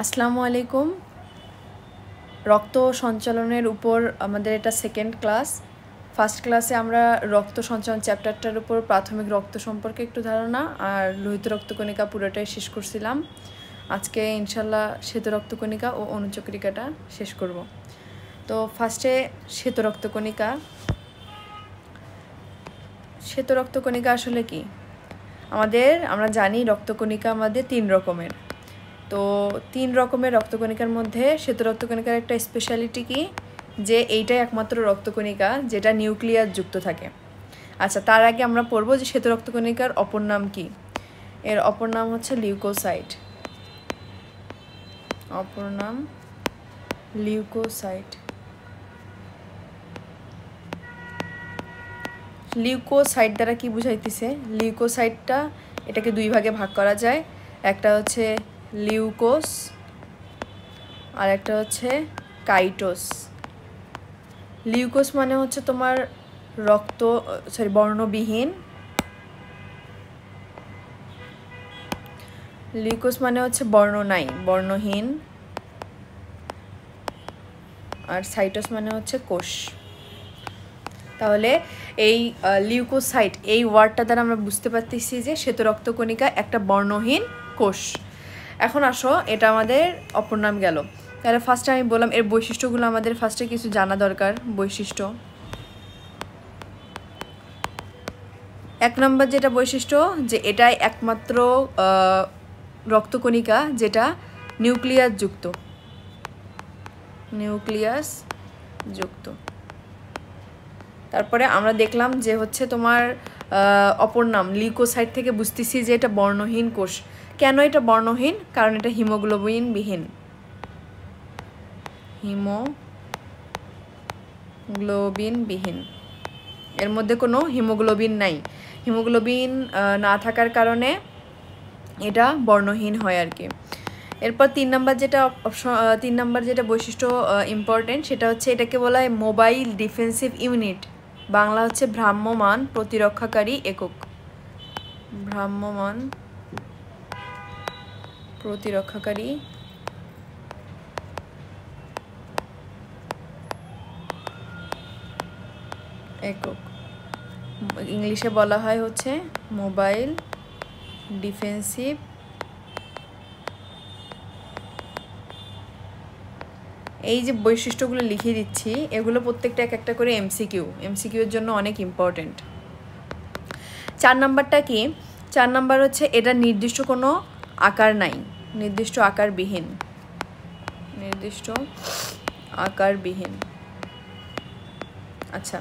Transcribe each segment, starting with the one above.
আসসালামু আলাইকুম। রক্ত সঞ্চালনের উপর আমাদের এটা সেকেন্ড ক্লাস। ফার্স্ট ক্লাসে আমরা রক্ত সঞ্চালন চ্যাপ্টারটার উপর প্রাথমিক রক্ত সম্পর্কে একটু ধারণা আর লোহিত রক্তকণিকা পুরোটাই শেষ করছিলাম। আজকে ইনশাল্লাহ শ্বেত রক্তকণিকা ও অনুচক্রিকাটা শেষ করব। তো ফার্স্টে শ্বেত রক্তকণিকা। শ্বেত রক্তকণিকা আসলে কি? আমরা জানি রক্তকণিকা আমাদের 3 রকমের। তো 3 রকমের রক্তকণিকার মধ্যে শ্বেত রক্তকণিকার একটা স্পেশালিটি কি, যে এইটাই একমাত্র রক্তকণিকা যেটা নিউক্লিয়াস যুক্ত থাকে। আচ্ছা, তার আগে আমরা পড়ব যে শ্বেত রক্তকণিকার অপর নাম কি। এর অপর নাম হচ্ছে লিউকোসাইট। অপর নাম লিউকোসাইট। লিউকোসাইট দ্বারা কি বুঝাইতেছে? লিউকোসাইটটা এটাকে 2 ভাগে ভাগ করা যায়। একটা হচ্ছে লিউকোস আর একটা হচ্ছে কাইটোস। লিউকোস মানে হচ্ছে তোমার বর্ণবিহীন। লিউকোস মানে হচ্ছে বর্ণহীন। আর সাইটোস মানে হচ্ছে কোষ। তাহলে এই লিউকোসাইট এই ওয়ার্ডটা দ্বারা আমরা বুঝতে পারতেছি যে শ্বেত রক্তকণিকা একটা বর্ণহীন কোষ। এখন আসো, এটা আমাদের অপর নাম গেল। তাহলে ফার্স্টে আমি বললাম এর বৈশিষ্ট্যগুলো আমাদের ফার্স্টে কিছু জানা দরকার। বৈশিষ্ট্য 1 নম্বর যেটা বৈশিষ্ট্য, যে এটাই একমাত্র রক্তকণিকা যেটা নিউক্লিয়াস যুক্ত। তারপরে আমরা দেখলাম যে হচ্ছে তোমার অপর নাম লিউকোসাইট থেকে বুঝতেছি যে এটা বর্ণহীন কোষ। কেন এটা বর্ণহীন? কারণ এটা হিমোগ্লোবিন বিহীন। এর মধ্যে কোনো হিমোগ্লোবিন নাই। হিমোগ্লোবিন না থাকার কারণে এটা বর্ণহীন হয় আর কি। এরপর 3 নম্বর যেটা বৈশিষ্ট্য ইম্পর্টেন্ট, সেটা হচ্ছে এটাকে বলা হয় মোবাইল ডিফেন্সিভ ইউনিট। বাংলা হচ্ছে ভ্রাম্যমাণ প্রতিরক্ষাকারী একক। ভ্রাম্যমাণ প্রতিরক্ষাকারী একক। ইংলিশে বলা হয় হচ্ছে মোবাইল ডিফেন্সিভ এই যে বৈশিষ্ট্যগুলো লিখে দিচ্ছি, এগুলো প্রত্যেকটা একটা করে এমসিকিউ এর জন্য অনেক ইম্পর্টেন্ট। 4 নাম্বারটা কি? 4 নাম্বার হচ্ছে এটা নির্দিষ্ট কোনো আকার নাই, নির্দিষ্ট আকারবিহীন। আচ্ছা,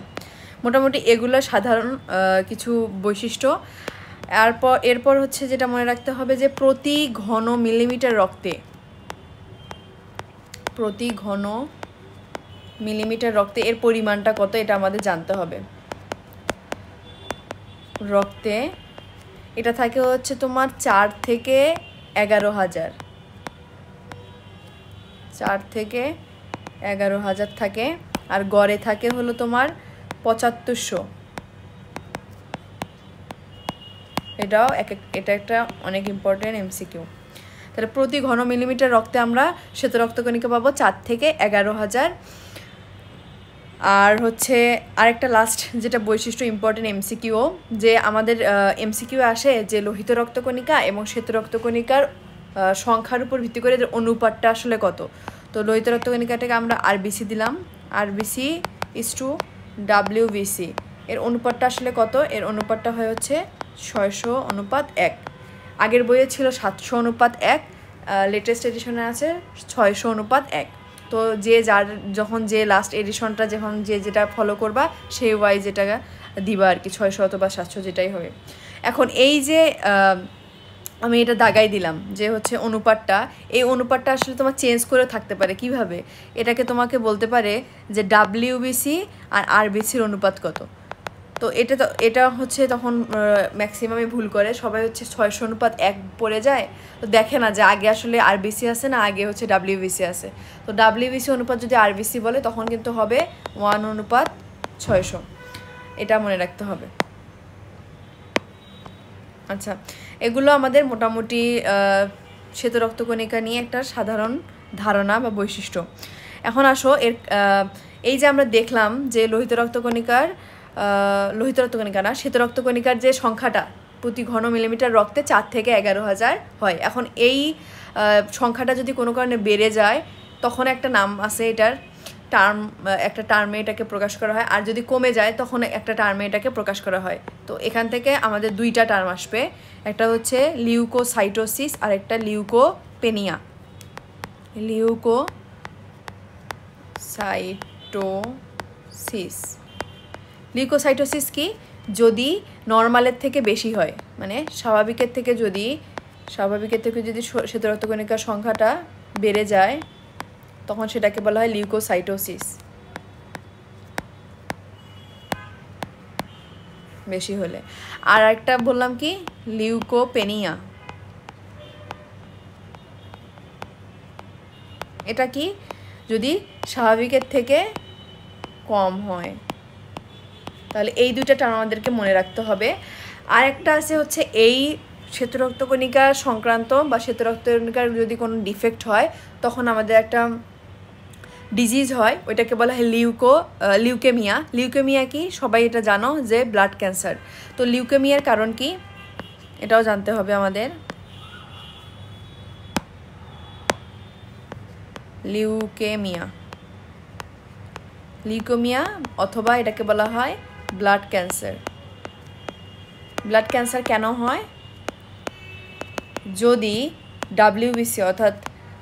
মোটামুটি এগুলো সাধারণ কিছু বৈশিষ্ট্য। এরপর হচ্ছে যেটা মনে রাখতে হবে যে প্রতি ঘন মিলিমিটার রক্তে এর পরিমাণটা কত, এটা আমাদের জানতে হবে। রক্তে এটা থাকে হচ্ছে তোমার 4 থেকে 11,000। 4 থেকে 11,000 থাকে। আর গড়ে থাকে হলো তোমার 7500। এটা একটা অনেক ইম্পর্টেন্ট এমসিকিউ। তাহলে প্রতি ঘন মিলিমিটার রক্তে আমরা শ্বেত রক্তকণিকা পাবো 4 থেকে 11,000। আর হচ্ছে আরেকটা লাস্ট যেটা বৈশিষ্ট্য ইম্পর্টেন্ট এমসিকিউ, যে আমাদের এমসিকিউ আসে যে লোহিত রক্তকণিকা এবং শ্বেত রক্তকণিকার সংখ্যার উপর ভিত্তি করে এদের অনুপাতটা আসলে কত। তো লোহিত রক্তকণিকাটাকে আমরা আরবিসি দিলাম, RBC = WBC। এর অনুপাতটা আসলে কত? এর অনুপাতটা হয় হচ্ছে 600:1। আগের বইয়ে ছিল 700:1, লেটেস্ট এডিশনে আছে 600:1। তো যখন যে লাস্ট এডিশনটা যেটা ফলো করবা সেই ওয়াইজ এটা দিবা আর কি, 600 অথবা 700 যেটাই হবে। এখন এই যে আমি এটা দাগাই দিলাম যে হচ্ছে এই অনুপাতটা আসলে তোমার চেঞ্জ করে থাকতে পারে। কিভাবে? এটাকে তোমাকে বলতে পারে যে WBC আর RBCর অনুপাত কত। তো এটা হচ্ছে তখন ম্যাক্সিমামে ভুল করে, সবাই হচ্ছে 600:1 পড়ে যায়। তো দেখে না যে আগে আসলে RBC আছে না আগে হচ্ছে WBC আছে। তো WBC অনুপাত যদি RBC বলে তখন কিন্তু হবে 1:600। এটা মনে রাখতে হবে। আচ্ছা, এগুলো আমাদের মোটামুটি শ্বেত রক্তকণিকা নিয়ে একটা সাধারণ ধারণা বা বৈশিষ্ট্য। এখন আসো এর এই যে আমরা দেখলাম যে লোহিত রক্তকণিকা না, শ্বেত রক্তকণিকার যে সংখ্যাটা প্রতি ঘন মিলিমিটার রক্তে 4 থেকে 11,000 হয়। এখন এই সংখ্যাটা যদি কোনো কারণে বেড়ে যায় তখন একটা নাম আছে, এটার একটা টার্মে এটাকে প্রকাশ করা হয়, আর যদি কমে যায় তখন একটা টার্মে এটাকে প্রকাশ করা হয়। তো এখান থেকে আমাদের দুইটা টার্ম আসবে, একটা হচ্ছে লিউকোসাইটোসিস আর একটা লিউকোপেনিয়া। লিউকোসাইটোসিস কি? যদি নর্মালের থেকে বেশি হয়, মানে স্বাভাবিকের থেকে যদি শ্বেত রক্তকণিকার সংখ্যাটা বেড়ে যায় তখন সেটাকে বলা হয় লিউকোসাইটোসিস, বেশি হলে। আর একটা বললাম কি, লিউকোপেনিয়া। এটা কি? যদি স্বাভাবিকের থেকে কম হয়। তাহলে এই দুইটা টার্ম আমাদেরকে মনে রাখতে হবে। আর একটা আছে হচ্ছে এই শ্বেত রক্তকণিকা সংক্রান্ত বা শ্বেত রক্তকণিকার যদি কোনো ডিফেক্ট হয় তখন আমাদের একটা ডিজিজ হয়, ওইটাকে বলা হয় লিউকেমিয়া। লিউকেমিয়া কি? সবাই এটা জানো যে ব্লাড ক্যান্সার। তো লিউকেমিয়ার কারণ কি এটাও জানতে হবে আমাদের। লিউকেমিয়া অথবা এটাকে বলা হয় ব্লাড ক্যান্সার। ব্লাড ক্যান্সার কেন হয়? যদি WBC অর্থাৎ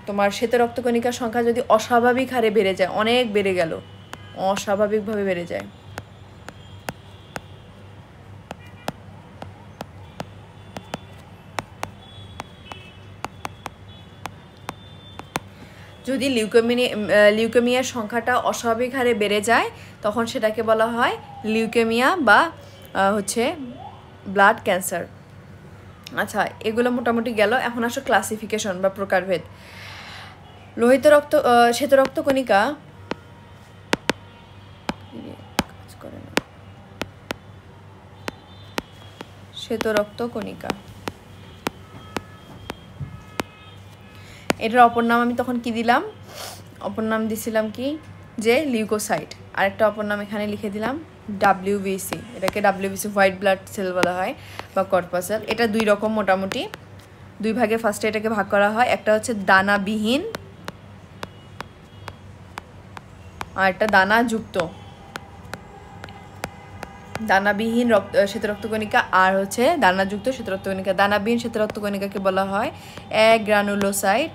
তোমার শ্বেত রক্তকণিকার সংখ্যা যদি অস্বাভাবিক হারে বেড়ে যায়, অনেক বেড়ে গেল, অস্বাভাবিকভাবে বেড়ে যায়, যদি লিউকেমিয়ার সংখ্যাটা অস্বাভাবিক হারে বেড়ে যায় তখন সেটাকে বলা হয় লিউকেমিয়া বা হচ্ছে ব্লাড ক্যান্সার। আচ্ছা, এগুলো মোটামুটি গেল। এখন আসো ক্লাসিফিকেশন বা প্রকারভেদ। শ্বেত রক্তকণিকা এটার অপর নাম আমি তখন কি দিলাম? অপর নাম দিছিলাম কি যে লিউকোসাইট। আরেকটা অপর নাম এখানে লিখে দিলাম WBC। এটাকে WBC হোয়াইট ব্লাড সেল বলা হয় বা কর্পাসেল। এটা দুই রকম, মোটামুটি দুই ভাগে ফার্স্টে এটাকে ভাগ করা হয়। একটা হচ্ছে দানাবিহীন আর একটা দানাযুক্ত। দানাবিহীন শ্বেত রক্তকণিকা আর হচ্ছে দানাযুক্ত শ্বেত রক্তকণিকা। দানাবিহীন শ্বেত রক্তকণিকাকে বলা হয় অ্যাগ্রানুলোসাইট।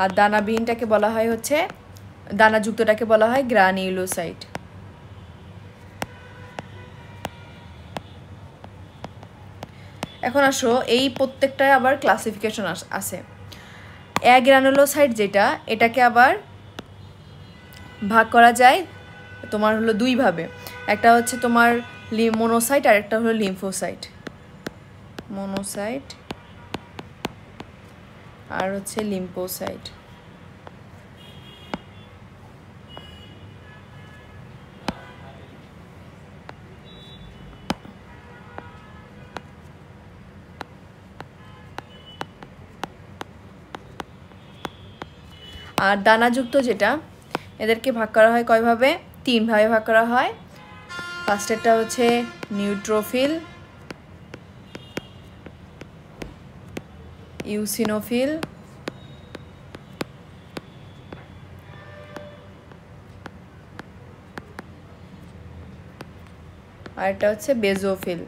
আর দানাবিহীনটাকে বলা হয় হচ্ছে, দানাযুক্তটাকে বলা হয় গ্রানিউলোসাইট। এখন আসো এই প্রত্যেকটায় আবার ক্লাসিফিকেশন আছে। অ্যাগ্রানুলোসাইট যেটা, এটাকে আবার ভাগ করা যায় তোমার হলো দুইভাবে। একটা হচ্ছে তোমার মোনোসাইট আর একটা হলো লিম্ফোসাইট। মোনোসাইট আর হচ্ছে লিম্ফোসাইট। আর দানাযুক্ত যেটা, এদেরকে ভাগ করা হয় কয়ভাবে? 3 ভাগে ভাগ করা হয়। ফার্স্টেরটা হচ্ছে নিউট্রোফিল, ইউসিনোফিল আর এটা হচ্ছে বেজোফিল।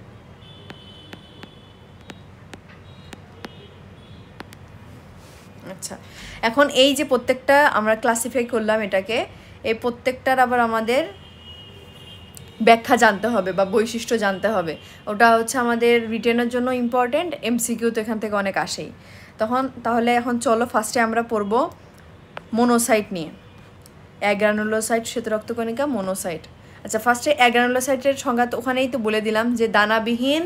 আচ্ছা, এখন এই যে প্রত্যেকটা আমরা ক্লাসিফাই করলাম এটাকে, এই প্রত্যেকটার আবার আমাদের ব্যাখ্যা জানতে হবে বা বৈশিষ্ট্য জানতে হবে। ওটা হচ্ছে আমাদের রিটেনের জন্য ইম্পর্টেন্ট, MCQ তো এখান থেকে অনেক আসেই। তাহলে এখন চলো ফার্স্টে আমরা পড়ব মোনোসাইট নিয়ে। অ্যাগ্রানুলোসাইট শ্বেত রক্তকণিকা, মোনোসাইট। আচ্ছা, ফার্স্টে অ্যাগ্রানুলোসাইটের সংজ্ঞা তো ওখানেই তো বলে দিলাম যে দানাবিহীন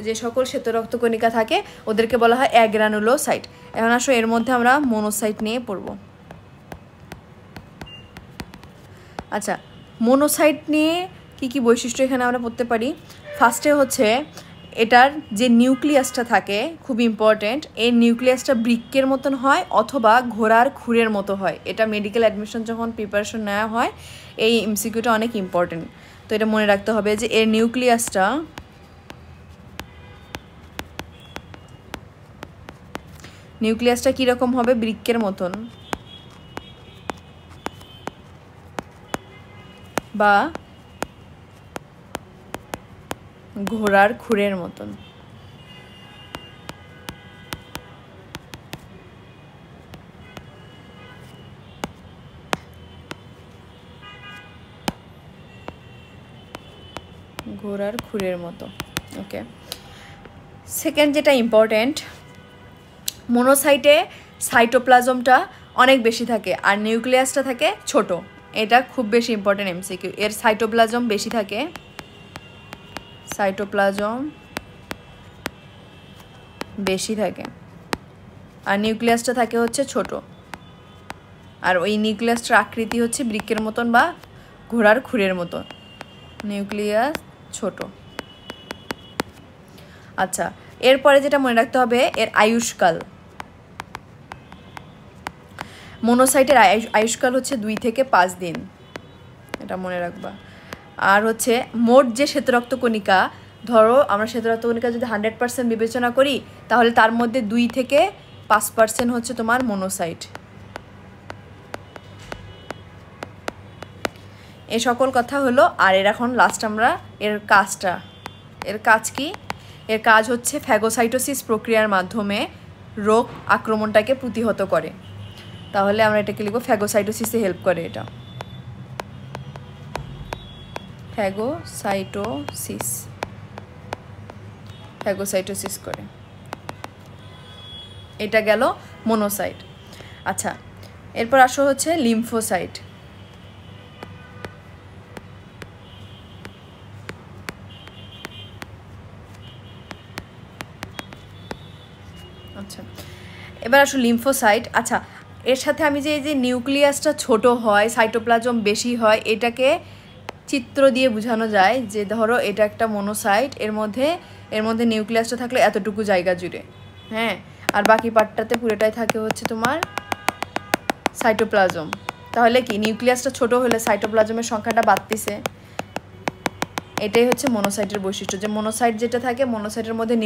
যে সকল শ্বেত রক্তকণিকা থাকে ওদেরকে বলা হয় অ্যাগ্রানুলোসাইট। এখন আসো এর মধ্যে আমরা মোনোসাইট নিয়ে পড়ব। আচ্ছা, মনোসাইট নিয়ে কি কি বৈশিষ্ট্য এখানে আমরা পড়তে পারি? ফার্স্টে হচ্ছে এটার যে নিউক্লিয়াসটা থাকে খুব ইম্পর্টেন্ট, এই নিউক্লিয়াসটা বৃক্কের মতন হয় অথবা ঘোড়ার খুরের মতো হয়। এটা মেডিকেল অ্যাডমিশন যখন প্রিপারেশন নেওয়া হয় এই এমসিকিউটা অনেক ইম্পর্টেন্ট, তো এটা মনে রাখতে হবে যে এর নিউক্লিয়াসটা কীরকম হবে? বৃক্কের মতন বা ঘোড়ার খুরের মতন। ঘোড়ার খুরের মতো। ওকে, সেকেন্ড যেটা ইম্পর্টেন্ট, মনোসাইটে সাইটোপ্লাজমটা অনেক বেশি থাকে আর নিউক্লিয়াসটা থাকে ছোট। এটা খুব বেশি ইম্পর্টেন্ট এমসিকিউ। এর সাইটোপ্লাজম বেশি থাকে, সাইটোপ্লাজম বেশি থাকে আর নিউক্লিয়াসটা থাকে হচ্ছে ছোট, আর ওই নিউক্লিয়াসটার আকৃতি হচ্ছে বৃক্কের মতন বা ঘোড়ার খুরের মতন। নিউক্লিয়াস ছোট। আচ্ছা, এরপরে যেটা মনে রাখতে হবে এর আয়ুষ্কাল। মনোসাইটের আয়ুষ্কাল হচ্ছে 2 থেকে 5 দিন, এটা মনে রাখবা। আর হচ্ছে মোট যে শ্বেতরক্ত কণিকা, ধরো আমরা শ্বেতরক্ত কণিকা যদি 100% বিবেচনা করি তাহলে তার মধ্যে 2 থেকে 5% হচ্ছে তোমার মনোসাইট। এই সকল কথা হলো। আর এর এখন লাস্ট আমরা এর কাজ কি? এর কাজ হচ্ছে ফ্যাগোসাইটোসিস প্রক্রিয়ার মাধ্যমে রোগ আক্রমণটাকে প্রতিহত করে। তাহলে আমরা এটাকে লিখব ফ্যাগোসাইটোসিসে হেল্প করে। এটা ফ্যাগোসাইটোসিস করে। এটা গেল মনোসাইট। আচ্ছা, এরপর আসো হচ্ছে লিম্ফোসাইট। আচ্ছা, এবার আসো লিম্ফোসাইট। আচ্ছা, এর সাথে আমি যে এই যে নিউক্লিয়াসটা ছোট হয়, সাইটোপ্লাজম বেশি হয়, এটাকে চিত্র দিয়ে বোঝানো যায় যে ধরো এটা একটা মনোসাইট, এর মধ্যে নিউক্লিয়াসটা থাকলে এতটুকু জায়গা জুড়ে, হ্যাঁ, আর বাকি পার্টটাতে পুরোটাই থাকে হচ্ছে তোমার সাইটোপ্লাজম। তাহলে কি নিউক্লিয়াসটা ছোট হলে সাইটোপ্লাজমের সংখ্যাটা বাড়তিছে। এটাই হচ্ছে মনোসাইটের বৈশিষ্ট্য, যে মনোসাইট যেটা থাকে, মনোসাইটের মধ্যে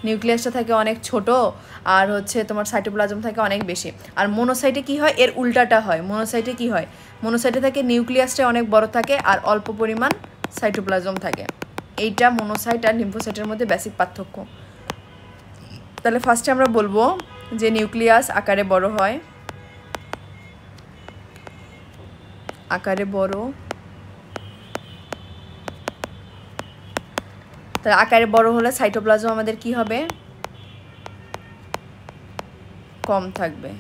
নিউক্লিয়াসটা থাকে অনেক ছোট আর হচ্ছে তোমার সাইটোপ্লাজম থাকে অনেক বেশি। আর মনোসাইটে কি হয়? এর উল্টাটা হয়। মনোসাইটে কি হয়? মনোসাইটে থাকে নিউক্লিয়াসটা অনেক বড় থাকে আর অল্প পরিমাণ সাইটোপ্লাজম থাকে। এইটা মনোসাইট আর লিম্ফোসাইটের মধ্যে বেসিক পার্থক্য। তাহলে ফার্স্টে আমরা বলবো যে নিউক্লিয়াস আকারে বড় হয়, তাহলে আকারে বড় হলে সাইটোপ্লাজম আমাদের কি হবে? কম থাকবে,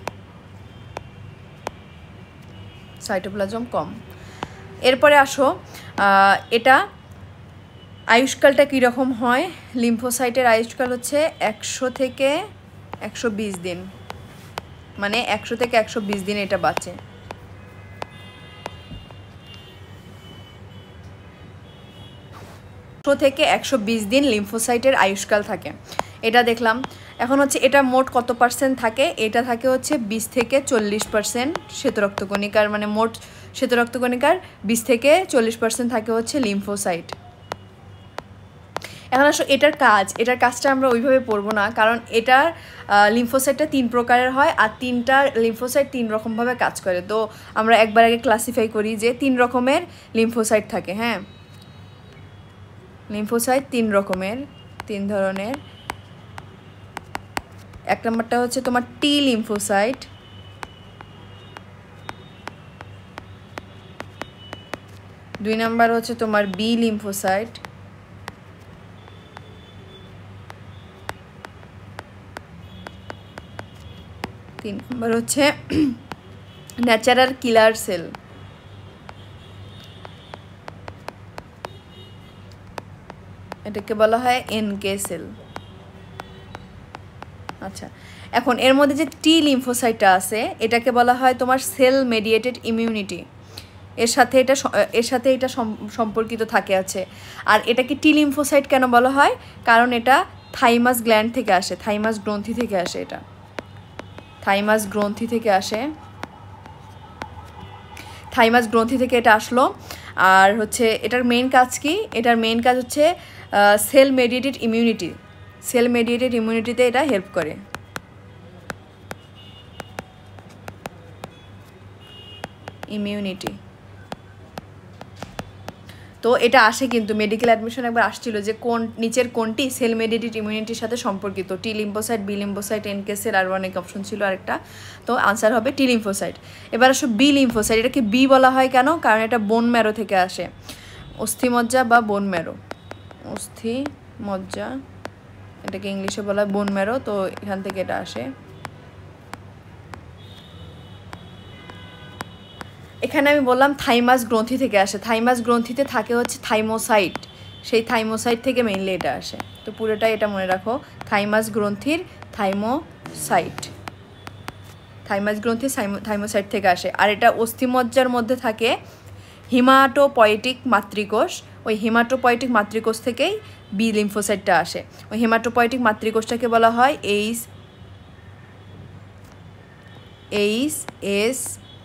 সাইটোপ্লাজম কম। এরপরে আসো এটা আয়ুষ্কালটা কীরকম হয়? লিম্ফোসাইটের আয়ুষ্কাল হচ্ছে 100 থেকে 120 দিন, মানে 100 থেকে 120 দিন এটা বাঁচে। থেকে 120 দিন লিম্ফোসাইটের আয়ুষ্কাল থাকে, এটা দেখলাম। এখন হচ্ছে এটা মোট কত পার্সেন্ট থাকে? এটা থাকে হচ্ছে 20 থেকে 40% শ্বেতরক্তকণিকার, মানে মোট শ্বেতরক্তকণিকার 20 থেকে 40% থাকে হচ্ছে লিম্ফোসাইট। এখন আসো এটার কাজটা আমরা ওইভাবে পড়বো না, কারণ এটার লিম্ফোসাইটটা 3 প্রকারের হয় আর 3টা লিম্ফোসাইট 3 রকমভাবে কাজ করে। তো আমরা একবার আগে ক্লাসিফাই করি যে 3 রকমের লিম্ফোসাইট থাকে। হ্যাঁ, লিম্ফোসাইট 3 ধরনের। 1 নম্বরটা হচ্ছে তোমার টি লিম্ফোসাইট, 2 নম্বর হচ্ছে তোমার বি লিম্ফোসাইট, 3 নম্বর হচ্ছে ন্যাচারাল কিলার সেল। এটাকে বলা হয় এনকে সেল। আচ্ছা, এখন এর মধ্যে যে টি লিম্ফোসাইটটা আছে এটাকে বলা হয় তোমার সেল মেডিয়েটেড ইমিউনিটি। এর সাথে এটা সম্পর্কিত থাকে আছে। আর এটাকে টি লিম্ফোসাইট কেন বলা হয়? কারণ এটা থাইমাস গ্ল্যান্ড থেকে আসে, থাইমাস গ্রন্থি থেকে আসে, এটা থাইমাস গ্রন্থি থেকে আসে, থাইমাস গ্রন্থি থেকে এটা আসলো। আর হচ্ছে এটার মেইন কাজ কি? এটার মেইন কাজ হচ্ছে cell mediated immunity, cell mediated ইমিউনিটিতে এটা হেল্প করে। ইমিউনিটি তো এটা আসে, কিন্তু মেডিকেল অ্যাডমিশন একবার আসছিল যে নিচের কোনটি সেল মেডিয়েটেড ইমিউনিটির সাথে সম্পর্কিত, T lymphocyte, B lymphocyte, NK cell, আর অনেক অপশন ছিল আরেকটা, তো আনসার হবে টি লিম্ফোসাইট। এবার আসো বি লিম্ফোসাইট। এটাকে বি বলা হয় কেন? কারণ এটা বোন ম্যারো থেকে আসে, অস্থিমজ্জা বা বোন ম্যারো, অস্থিমজ্জা, এটাকে ইংলিশে বলা হয় বোন ম্যারো, তো এখান থেকে এটা আসে। এখানে আমি বললাম থাইমাস গ্রন্থি থেকে আসে, থাইমাস গ্রন্থিতে থাকে হচ্ছে থাইমোসাইট, সেই থাইমোসাইট থেকে মেইনলি এটা আসে। তো পুরোটাই এটা মনে রাখো, থাইমাস গ্রন্থির থাইমোসাইট, থাইমাস গ্রন্থির থাইমোসাইট থেকে আসে। আর এটা অস্থিমজ্জার মধ্যে থাকে হিমাটোপয়েটিক মাতৃকোষ, ওই হিমাটোপয়েটিক মাতৃকোষ থেকেই বি লিম্ফোসাইটটা আসে। ওই হিমাটোপয়েটিক মাতৃকোষটাকে বলা হয়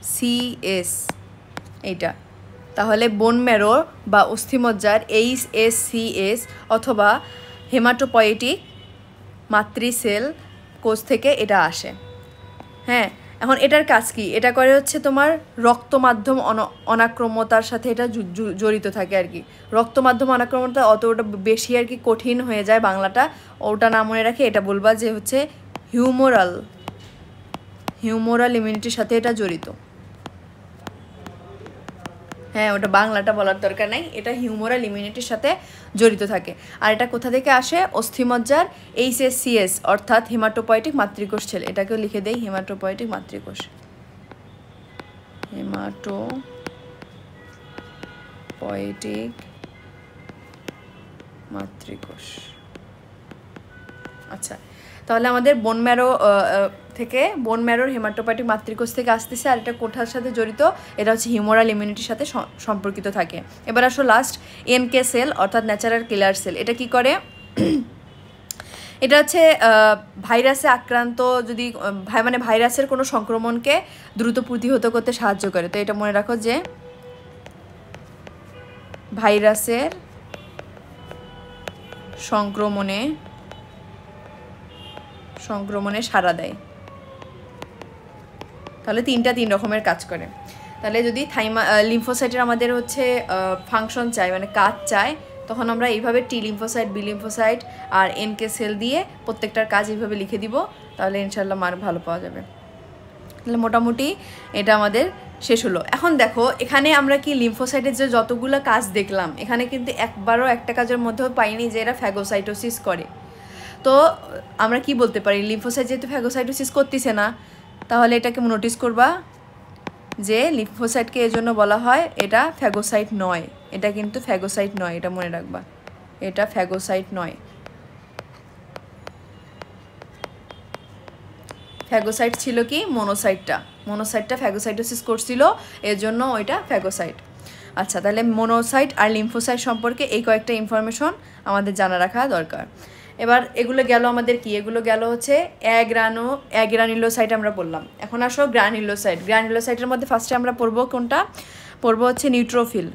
HSCS এইটা। তাহলে বোন ম্যারো বা অস্থিমজ্জার HSCS অথবা হেমাটোপয়েটিক মাতৃসেল কোষ থেকে এটা আসে। হ্যাঁ, এখন এটার কাজ কি? এটা করে হচ্ছে তোমার রক্ত মাধ্যম অনাক্রম্যতার সাথে এটা জড়িত থাকে আর কি। রক্ত মাধ্যম অনাক্রম্যতা অতটা বেশি আর কি কঠিন হয়ে যায় বাংলাটা, ওটা না মনে রাখে এটা বলবা যে হচ্ছে হিউমোরাল ইমিউনিটির সাথে এটা জড়িত। হ্যাঁ, ওটা বাংলাটা বলার দরকার নাই, এটা হিউমোরাল ইমিউনিটির সাথে জড়িত থাকে। আর এটা কোথা থেকে আসে? অস্থিমজ্জার HSCS অর্থাৎ হেমাটোপয়েটিক মাতৃকোষ ছেল, এটাকেও লিখে দেই হেমাটোপয়েটিক মাতৃকোষ, হেমাটোপয়েটিক মাতৃকোষ। আচ্ছা, তাহলে আমাদের বোন ম্যারো থেকে, বোন ম্যারোর হেমাটোপয়েটিক মাতৃকোষ থেকে আসতেছে। আর এটা কোথার সাথে জড়িত? এটা হচ্ছে হিউমোরাল ইমিউনিটির সাথে সম্পর্কিত থাকে। এবার আসো লাস্ট, এনকে সেল অর্থাৎ ন্যাচারাল কিলার সেল। এটা কি করে? এটা হচ্ছে ভাইরাসে আক্রান্ত, যদি মানে ভাইরাসের কোনো সংক্রমণকে দ্রুত প্রতিহত করতে সাহায্য করে। তো এটা মনে রাখো যে ভাইরাসের সংক্রমণে সাড়া দেয়। তাহলে তিন রকমের কাজ করে। তাহলে যদি লিম্ফোসাইটের আমাদের হচ্ছে ফাংশন চাই, মানে কাজ চাই, তখন আমরা এইভাবে টি লিম্ফোসাইট, বি লিম্ফোসাইট আর এনকে সেল দিয়ে প্রত্যেকটার কাজ এইভাবে লিখে দিব, তাহলে ইনশাল্লাহ মার্ক ভালো পাওয়া যাবে। তাহলে মোটামুটি এটা আমাদের শেষ হলো। এখন দেখো এখানে আমরা কি লিম্ফোসাইটের যে যতগুলো কাজ দেখলাম, এখানে কিন্তু একবারও একটা কাজের মধ্যেও পাইনি যে এরা ফ্যাগোসাইটোসিস করে। তো আমরা কি বলতে পারি? লিম্ফোসাইট যেহেতু ফ্যাগোসাইটোসিস করতেছে না, তাহলে এটাকে নোটিস করবা যে লিম্ফোসাইটকে এজন্য বলা হয় এটা ফ্যাগোসাইট নয়, এটা কিন্তু ফ্যাগোসাইট নয়, এটা মনে রাখবা, এটা ফ্যাগোসাইট নয়। ফ্যাগোসাইট ছিল কি? মনোসাইটটা ফ্যাগোসাইটোসিস করছিল, এর জন্য ওইটা ফ্যাগোসাইট। আচ্ছা, তাহলে মনোসাইট আর লিম্ফোসাইট সম্পর্কে এই কয়েকটা ইনফরমেশন আমাদের জানা রাখা দরকার। এবার এগুলো গেল আমাদের কি? এগুলো গেল হচ্ছে অ্যাগ্রানুলোসাইট আমরা বললাম। এখন আসো গ্রানুলোসাইট। গ্রানুলোসাইটের মধ্যে ফার্স্টে আমরা পড়বো কোনটা? পড়বো হচ্ছে নিউট্রোফিল।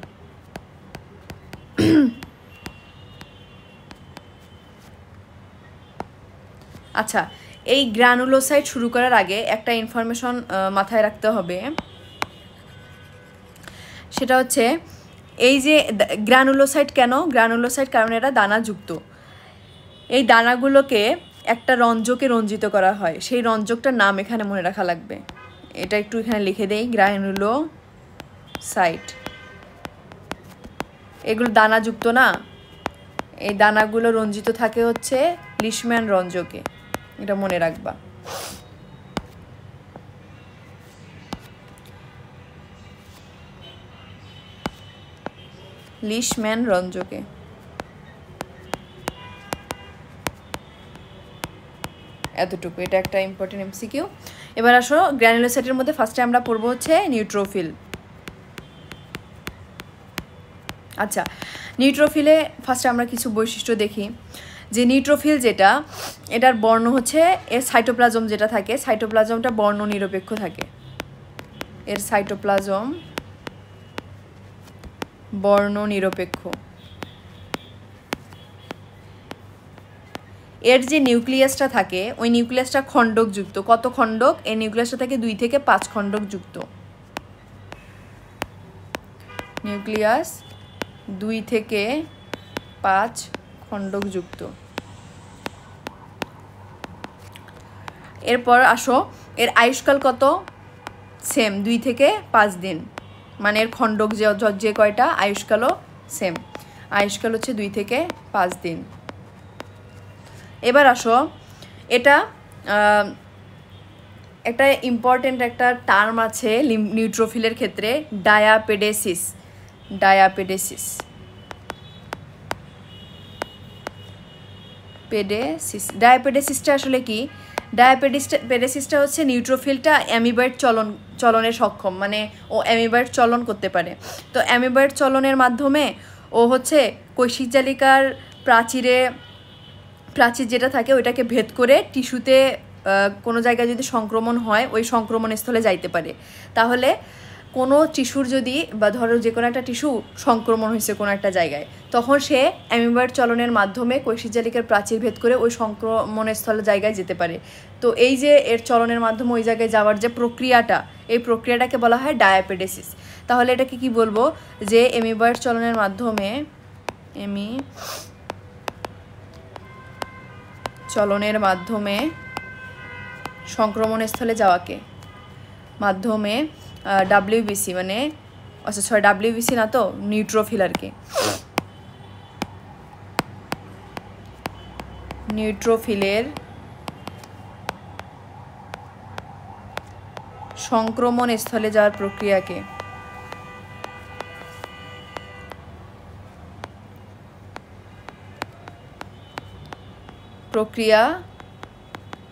আচ্ছা, এই গ্রানুলোসাইট শুরু করার আগে একটা ইনফরমেশন মাথায় রাখতে হবে, সেটা হচ্ছে এই যে গ্রানুলোসাইট কেন? গ্রানুলোসাইট কারণ এরা দানাযুক্ত। এই দানাগুলোকে একটা রঞ্জকে রঞ্জিত করা হয়, সেই রঞ্জকটার নাম এখানে মনে রাখা লাগবে। এটা একটু এখানে লিখে দেই, গ্রানুলোসাইট। এগুলো দানাযুক্ত না, এই দানাগুলো রঞ্জিত থাকে হচ্ছে লিশম্যান রঞ্জকে, এটা মনে রাখবা। লিশম্যান রঞ্জকে, এতটুকু। এটা একটা ইম্পর্টেন্ট এমসিকিউ। এবার আসো গ্র্যানুলোসাইটের মধ্যে ফার্স্টে আমরা পড়বো হচ্ছে নিউট্রোফিল। আচ্ছা, নিউট্রোফিলে ফার্স্টে আমরা কিছু বৈশিষ্ট্য দেখি। যে নিউট্রোফিল যেটা, এটার বর্ণ হচ্ছে, এর সাইটোপ্লাজম যেটা থাকে, সাইটোপ্লাজমটা বর্ণ নিরপেক্ষ থাকে। এর সাইটোপ্লাজম বর্ণ নিরপেক্ষ। এর যে নিউক্লিয়াসটা থাকে, ওই নিউক্লিয়াসটা খণ্ডকযুক্ত। কত খণ্ডক? এই নিউক্লিয়াসটা থাকে 2 থেকে 5 খণ্ডকযুক্ত। নিউক্লিয়াস 2 থেকে 5 খণ্ডকযুক্ত। এরপর আসো, এর আয়ুষ্কাল কত? সেম, 2 থেকে 5 দিন। মানে এর খণ্ডক যে কয়টা, আয়ুষ্কালও সেম। আয়ুষ্কাল হচ্ছে 2 থেকে 5 দিন। এবার আসো, এটা একটা ইম্পর্টেন্ট একটা টার্ম আছে নিউট্রোফিলের ক্ষেত্রে, ডায়াপেডেসিস। ডায়াপেডেসিস, ডায়াপেডেসিসটা আসলে কি? ডায়াপেডেসিসটা হচ্ছে নিউট্রোফিলটা অ্যামিবয়েড চলনে সক্ষম, মানে ও অ্যামিবয়েড চলন করতে পারে। তো অ্যামিবয়েড চলনের মাধ্যমে ও হচ্ছে কৈশিক জালিকার প্রাচীর যেটা থাকে ওইটাকে ভেদ করে টিস্যুতে কোনো জায়গায় যদি সংক্রমণ হয়, ওই সংক্রমণ স্থলে যাইতে পারে। তাহলে কোনো টিস্যুর যদি, বা ধরো যে কোনো একটা টিস্যু সংক্রমণ হয়েছে কোনো একটা জায়গায়, তখন সে অ্যামিবয়েড চলনের মাধ্যমে কৈশিক জালিকার প্রাচীর ভেদ করে ওই সংক্রমণ স্থলে জায়গায় যেতে পারে। তো এই যে এর চলনের মাধ্যমে ওই জায়গায় যাওয়ার যে প্রক্রিয়াটা, এই প্রক্রিয়াটাকে বলা হয় ডায়াপেডেসিস। তাহলে এটাকে কি বলবো? যে অ্যামিবয়েড চলনের মাধ্যমে, চলনের মাধ্যমে সংক্রমণ স্থলে যাওয়াকে মাধ্যমে ডাব্লিউবিসি, মানে আচ্ছা সরি ডাব্লিউবিসি না তো, নিউট্রোফিল আর কি। নিউট্রোফিলের সংক্রমণ স্থলে যাওয়ার প্রক্রিয়াকে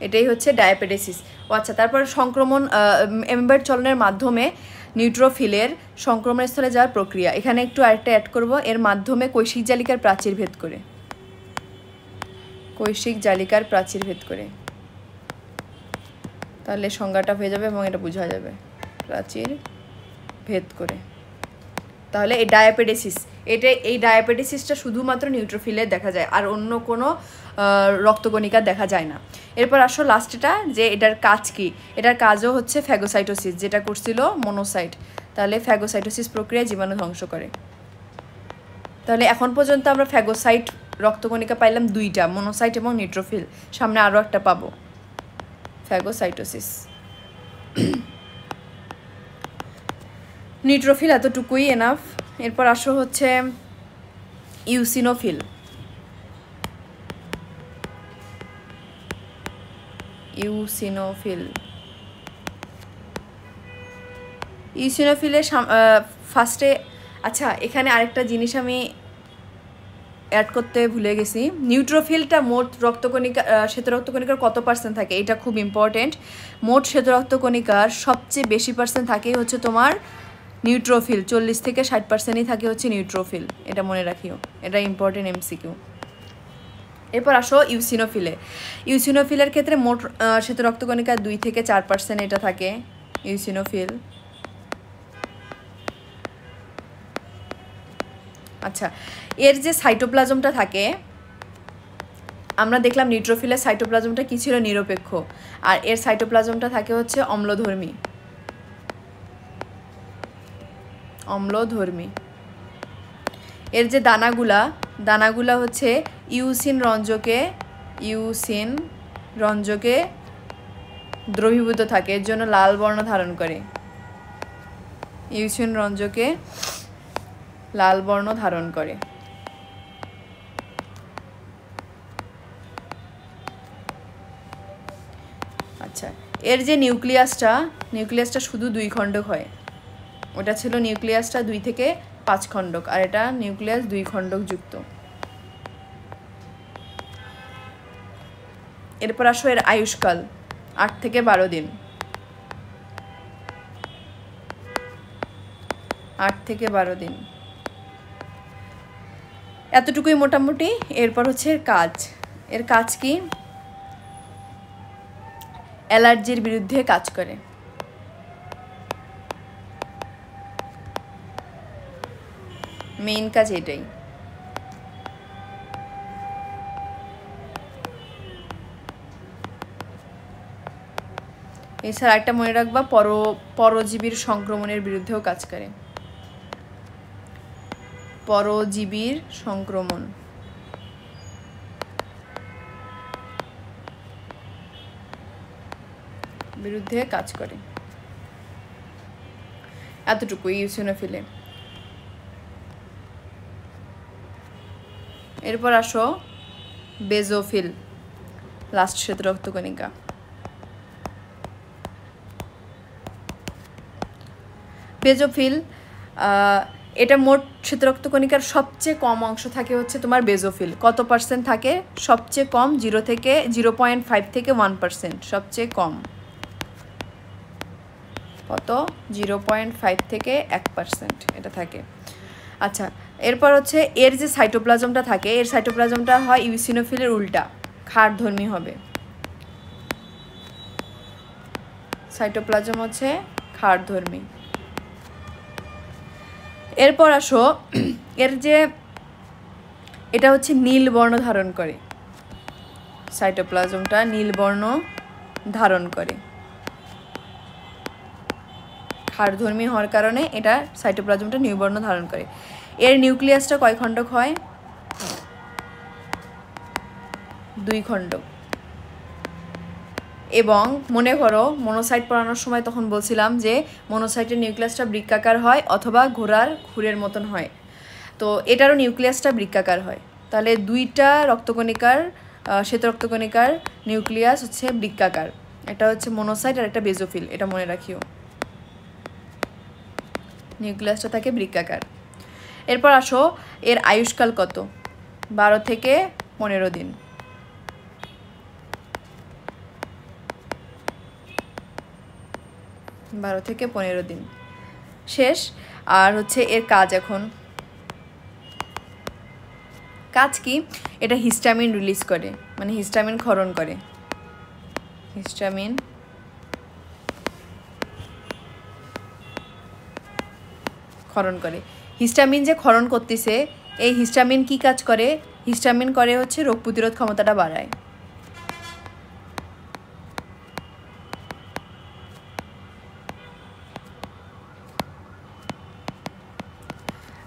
এটাই হচ্ছে ডায়াপেডেসিস। ও আচ্ছা, তারপর সংক্রমণ, অ্যামিবয়েড চলনের মাধ্যমে নিউট্রোফিলের সংক্রমণ স্থলে যাওয়ার প্রক্রিয়া। এখানে একটু আরেকটা অ্যাড করব, এর মাধ্যমে কৈশিক জালিকার প্রাচীর ভেদ করে। কৈশিক জালিকার প্রাচীর ভেদ করে, তাহলে সংজ্ঞাটা হয়ে যাবে এবং এটা বোঝা যাবে, প্রাচীর ভেদ করে। তাহলে এই ডায়াপেডেসিস, এই ডায়াপেডেসিসটা শুধুমাত্র নিউট্রোফিলে দেখা যায়, আর অন্য কোনো রক্তকণিকা দেখা যায় না। এরপর আসো লাস্টটা, যে এটার কাজ কি? এটার কাজও হচ্ছে ফ্যাগোসাইটোসিস, যেটা করছিল মনোসাইট। তাহলে ফ্যাগোসাইটোসিস প্রক্রিয়া জীবাণু ধ্বংস করে। তাহলে এখন পর্যন্ত আমরা ফ্যাগোসাইট রক্তকণিকা পাইলাম 2টা, মনোসাইট এবং নিউট্রোফিল। সামনে আরও একটা পাবো, ফ্যাগোসাইটোসিস। নিউট্রোফিল এতটুকুই এনাফ। এরপর আসো হচ্ছে ইউসিনোফিল। ইউসিনোফিলের ফার্স্টে, আচ্ছা এখানে আরেকটা জিনিস আমি অ্যাড করতে ভুলে গেছি। নিউট্রোফিলটা মোট রক্তকণিকা, শ্বেত রক্তকণিকার কত পার্সেন্ট থাকে, এটা খুব ইম্পর্টেন্ট। মোট শ্বেত রক্তকণিকার সবচেয়ে বেশি পার্সেন্ট থাকে হচ্ছে তোমার নিউট্রোফিল, 40 থেকে 60%ই থাকে হচ্ছে নিউট্রোফিল। এটা মনে রাখিও, এটা ইম্পর্টেন্ট এমসিকিউ। এরপর আসো ইউসিনোফিলের ক্ষেত্রে মোট শ্বেত রক্তকণিকার 2 থেকে 4% এটা থাকে ইউসিনোফিল। আচ্ছা, এর যে সাইটোপ্লাজমটা থাকে, আমরা দেখলাম নিউট্রোফিলের সাইটোপ্লাজমটা কি ছিল? নিরপেক্ষ। আর এর সাইটোপ্লাজমটা থাকে হচ্ছে অম্লধর্মী। এর যে দানাগুলা হচ্ছে ইউসিন রঞ্জকে দ্রবীভূত থাকে, এর জন্য লাল বর্ণ ধারণ করে। ইউসিন রঞ্জকে লাল বর্ণ ধারণ করে। আচ্ছা, এর যে নিউক্লিয়াসটা শুধু 2 খণ্ডক হয়। ওটা ছিল নিউক্লিয়াসটা 2 থেকে 5 খণ্ডক, আর এটা নিউক্লিয়াস 2 খণ্ডক যুক্ত। এরপর আসো এর আয়ুষ্কাল 8 থেকে 12 দিন। 8 থেকে 12 দিন। এতটুকুই মোটামুটি। এরপর হচ্ছে এর কাজ। এর কাজ কি? অ্যালার্জির বিরুদ্ধে কাজ করে। মেইন কাজ এটাই। এছাড়া একটা মনে রাখবা, পরজীবীর সংক্রমণের বিরুদ্ধেও কাজ করে। পরজীবীর সংক্রমণ বিরুদ্ধে কাজ করে। এতটুকুই ইওসিনোফিলে। এরপর আসো বেজোফিল, লাস্ট শ্বেত রক্তকণিকা। বেজোফিল, এটা মোট শ্বেত রক্তকণিকার সবচেয়ে কম অংশ থাকে হচ্ছে তোমার বেজোফিল। কত পার্সেন্ট থাকে? সবচেয়ে কম 0.5 থেকে 1%, সবচেয়ে কম। কত? 0.5 থেকে 1% এটা থাকে। আচ্ছা, এরপর হচ্ছে এর যে সাইটোপ্লাজমটা থাকে, এর সাইটোপ্লাজমটা হয় ইওসিনোফিলের উল্টা, ক্ষারধর্মী হবে। সাইটোপ্লাজম হচ্ছে ক্ষারধর্মী। এরপর আসো এর যে এটা হচ্ছে নীল বর্ণ ধারণ করে, সাইটোপ্লাজমটা নীল বর্ণ ধারণ করে। ক্ষারধর্মী হওয়ার কারণে এটা সাইটোপ্লাজমটা নীল বর্ণ ধারণ করে। এর নিউক্লিয়াসটা কয় খণ্ডক হয়? 2 খণ্ডক। এবং মনে করো মনোসাইট পড়ানোর সময় তখন বলছিলাম যে মনোসাইটের নিউক্লিয়াসটা বৃত্তাকার হয় অথবা ঘোড়ার খুরের মতন হয়। তো এটারও নিউক্লিয়াসটা বৃত্তাকার হয়। তাহলে দুইটা রক্তকণিকার, শ্বেত রক্তকণিকার নিউক্লিয়াস হচ্ছে বৃত্তাকার। এটা হচ্ছে মনোসাইট আর একটা বেজোফিল, এটা মনে রাখিও। নিউক্লিয়াসটা থাকে বৃত্তাকার। এরপর আসো এর আয়ুষ্কাল কত? 12 থেকে 15 দিন। 12 থেকে 15 দিন শেষ। আর হচ্ছে এর কাজ। এখন কাজ কি? এটা হিস্টামিন রিলিজ করে, মানে হিস্টামিন ক্ষরণ করে। হিস্টামিন ক্ষরণ করে। হিস্টামিন যে ক্ষরণ করতেছে, এই হিস্টামিন কি কাজ করে? হিস্টামিন করে হচ্ছে রোগ প্রতিরোধ ক্ষমতাটা বাড়ায়।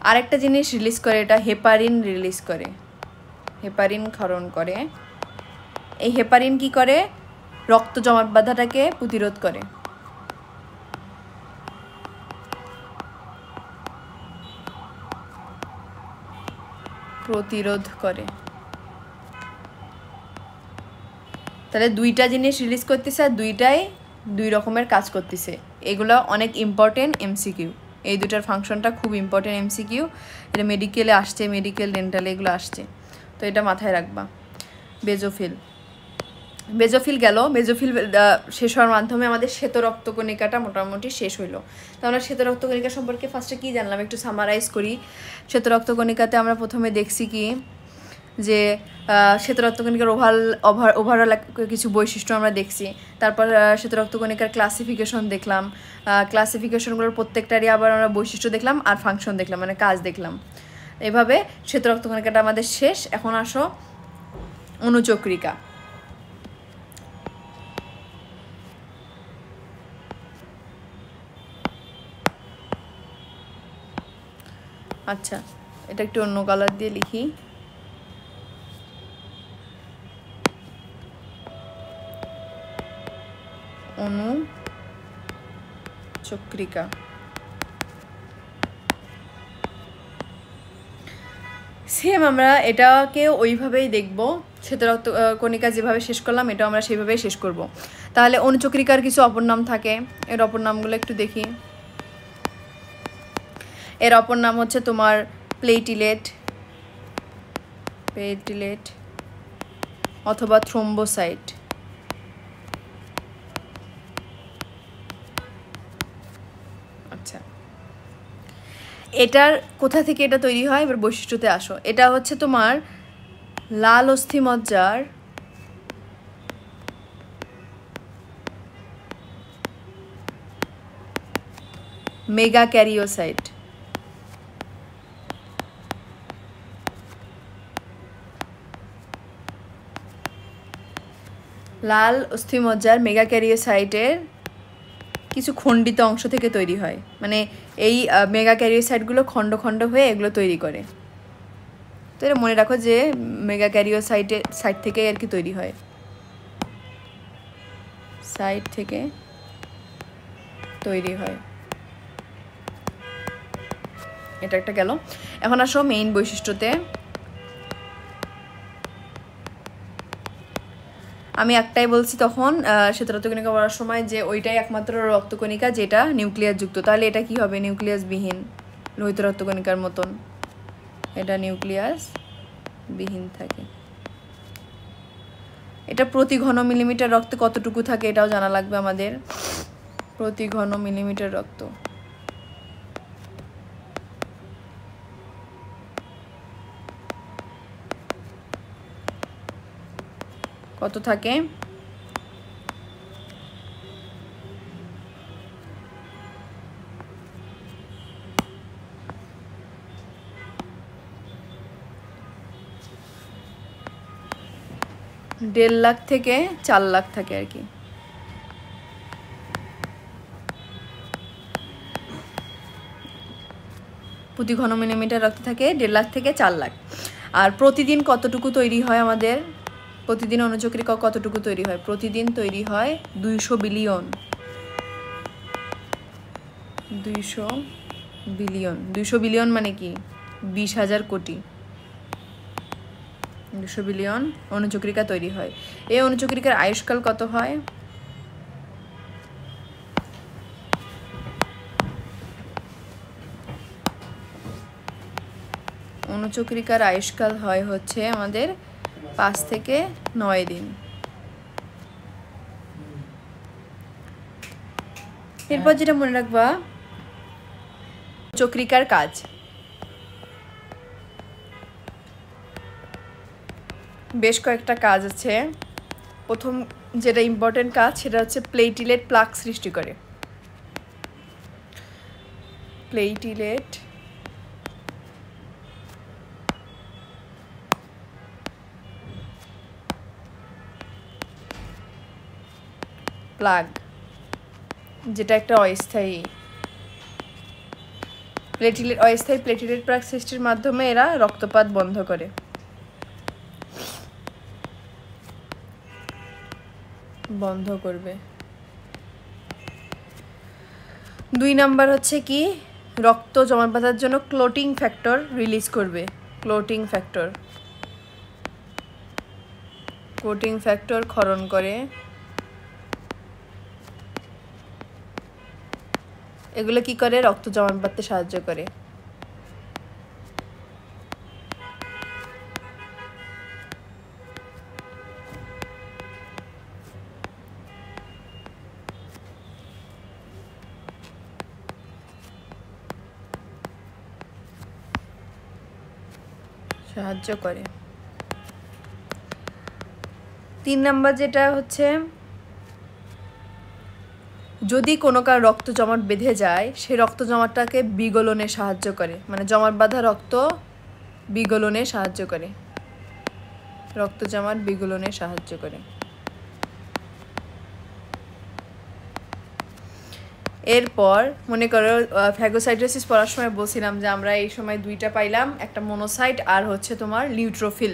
আরেকটা জিনিস রিলিজ করে, এটা হেপারিন রিলিজ করে, হেপারিন ক্ষরণ করে। এই হেপারিন কি করে? রক্ত জমাট বাঁধাটাকে প্রতিরোধ করে। প্রতিরোধ করে। তাহলে দুইটা জিনিস রিলিজ করতেছে আর দুইটাই 2 রকমের কাজ করতেছে। এগুলো অনেক ইম্পর্টেন্ট এমসিকিউ। এই দুটার ফাংশনটা খুব ইম্পর্টেন্ট এমসিকিউ। এটা মেডিকেলে আসছে, মেডিকেল ডেন্টালে এগুলো আসছে, তো এটা মাথায় রাখবা। বেজোফিল, বেজোফিল গেল। বেজোফিল শেষ হওয়ার মাধ্যমে আমাদের শ্বেত রক্তকণিকাটা মোটামুটি শেষ হইলো। তো আমরা শ্বেত রক্তকণিকা সম্পর্কে ফার্স্টে কী জানলাম একটু সামারাইজ করি। শ্বেত রক্তকণিকাতে আমরা প্রথমে দেখছি কি যে শ্বেত রক্তকণিকার ওভারঅল কিছু বৈশিষ্ট্য আমরা দেখছি। তারপর শ্বেত রক্তকণিকার ক্লাসিফিকেশন দেখলাম। ক্লাসিফিকেশনগুলোর প্রত্যেকটারই আবার আমরা বৈশিষ্ট্য দেখলাম আর ফাংশন দেখলাম, মানে কাজ দেখলাম। এভাবে শ্বেত রক্তকণিকাটা আমাদের শেষ। এখন আসো অণুচক্রিকা। আচ্ছা, এটা একটু অন্য কালার দিয়ে লিখি। অণুচক্রিকা। সেম আমরা এটাকে ওইভাবেই দেখব। শ্বেত রক্তকণিকা যেভাবে শেষ করলাম এটাও আমরা সেইভাবেই শেষ করব। তাহলে অণুচক্রিকার কিছু অপর নাম থাকে, এর অপর নামগুলো একটু দেখি। এর অপর নাম হচ্ছে তোমার প্লেটিলেট, প্লেটিলেট অথবা থ্রোম্বোসাইট। আচ্ছা, এটার কোথা থেকে এটা তৈরি হয়, এবার বৈশিষ্ট্যতে আসো। এটা হচ্ছে তোমার লাল অস্থিমজ্জার মেগা ক্যারিওসাইট। লাল অস্থিমজ্জার মেগা ক্যারিওসাইটের কিছু খণ্ডিত অংশ থেকে তৈরি হয়, মানে এই মেগা ক্যারিওসাইটগুলো খণ্ড খণ্ড হয়ে এগুলো তৈরি করে। তো এটা মনে রাখো যে মেগা ক্যারিওসাইটের সাইট থেকে আর কি তৈরি হয়, সাইট থেকে তৈরি হয়। এটা একটা গেল। এখন আসো মেইন বৈশিষ্ট্যতে। আমি একটাই বলছি তখন শ্বেতরক্তকণিকা বলার সময় যে ওইটাই একমাত্র রক্তকণিকা যেটা নিউক্লিয়াস যুক্ত। তাহলে এটা কি হবে? নিউক্লিয়াস বিহীন, লোহিত রক্তকণিকার মতন এটা নিউক্লিয়াস বিহীন থাকে। এটা প্রতি ঘন মিলিমিটার রক্তে কতটুকু থাকে এটাও জানা লাগবে আমাদের। প্রতি ঘন মিলিমিটার রক্ত কত থাকে? দেড় লাখ থেকে 4 লাখ থাকে আর কি। প্রতি ঘন মিলিমিটার রক্ত থাকে 1.5 লাখ থেকে 4 লাখ। আর প্রতিদিন কতটুকু তৈরি হয় আমাদের? প্রতিদিন অনুচক্রিকা কতটুকু তৈরি হয়? প্রতিদিন তৈরি হয় 200 বিলিয়ন। 200 বিলিয়ন। 200 বিলিয়ন মানে কি? 20,000 কোটি। 200 বিলিয়ন অনুচক্রিকা তৈরি হয়। এই অনুচক্রিকার আয়ুষ্কাল কত হয়? অনুচক্রিকার আয়ুষ্কাল হয় হচ্ছে আমাদের 5 থেকে 9 দিন। এরপর যেটা মনে রাখবা, চক্রিকার কাজ। বেশ কয়েকটা কাজ আছে। প্রথম যেটা ইম্পর্টেন্ট কাজ সেটা হচ্ছে প্লেটিলেট প্লাক সৃষ্টি করে। প্লেটিলেট প্লাগ, যেটা একটা অস্থায়ী প্লেটিলেট, অস্থায়ী প্লেটিলেট প্লাগ সৃষ্টির মাধ্যমে এরা রক্তপাত বন্ধ করে। বন্ধ করবে। 2 নাম্বার হচ্ছে কি? রক্ত জমাট বাঁধার জন্য ক্লটিং ফ্যাক্টর রিলিজ করবে। ক্লটিং ফ্যাক্টর, ক্লটিং ফ্যাক্টর ক্ষরণ করে। এগুলো কি করে? রক্ত জমাট বাঁধতে সাহায্য করে। সাহায্য করে। 3 নাম্বার যেটা হচ্ছে, যদি কোনো কার রক্ত জমাট বেঁধে যায় সেই রক্ত জমাটটাকে বিগলনে সাহায্য করে, মানে জমাট বাঁধা রক্ত বিগলনে সাহায্য করে। রক্ত জমাট বিগলনে সাহায্য করে। এরপর মনে করো ফ্যাগোসাইটোসিস পড়ার সময় বলছিলাম যে আমরা এই সময় 2টা পাইলাম, একটা মনোসাইট আর হচ্ছে তোমার নিউট্রোফিল,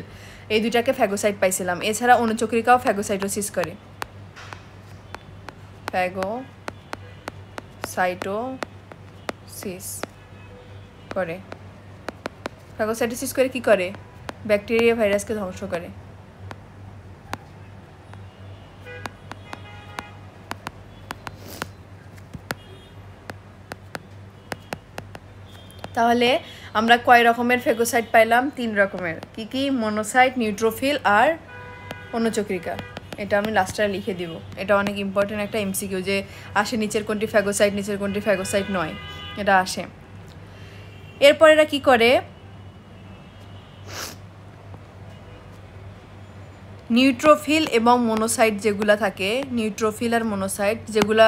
এই 2টাকে ফ্যাগোসাইট পাইছিলাম। এছাড়া অনুচক্রিকাও ফ্যাগোসাইটোসিস করে। ফ্যাগোসাইটোসিস করে। ফ্যাগোসাইটোসিস করে কি করে? ব্যাকটেরিয়া ভাইরাসকে ধ্বংস করে। তাহলে আমরা কয় রকমের ফ্যাগোসাইট পাইলাম? 3 রকমের। কি কি? মনোসাইট, নিউট্রোফিল আর অনুচক্রিকা। এটা আমি লাস্টে লিখে দিব। এটা অনেক ইম্পর্টেন্ট একটা এমসিকিউ, যে আসে নিচের কোনটি ফ্যাগোসাইট, নিচের কোনটি ফ্যাগোসাইট নয়, এটা আসে। এরপর এরা কি করে, নিউট্রোফিল এবং মনোসাইট যেগুলা থাকে, নিউট্রোফিল আর মনোসাইট যেগুলা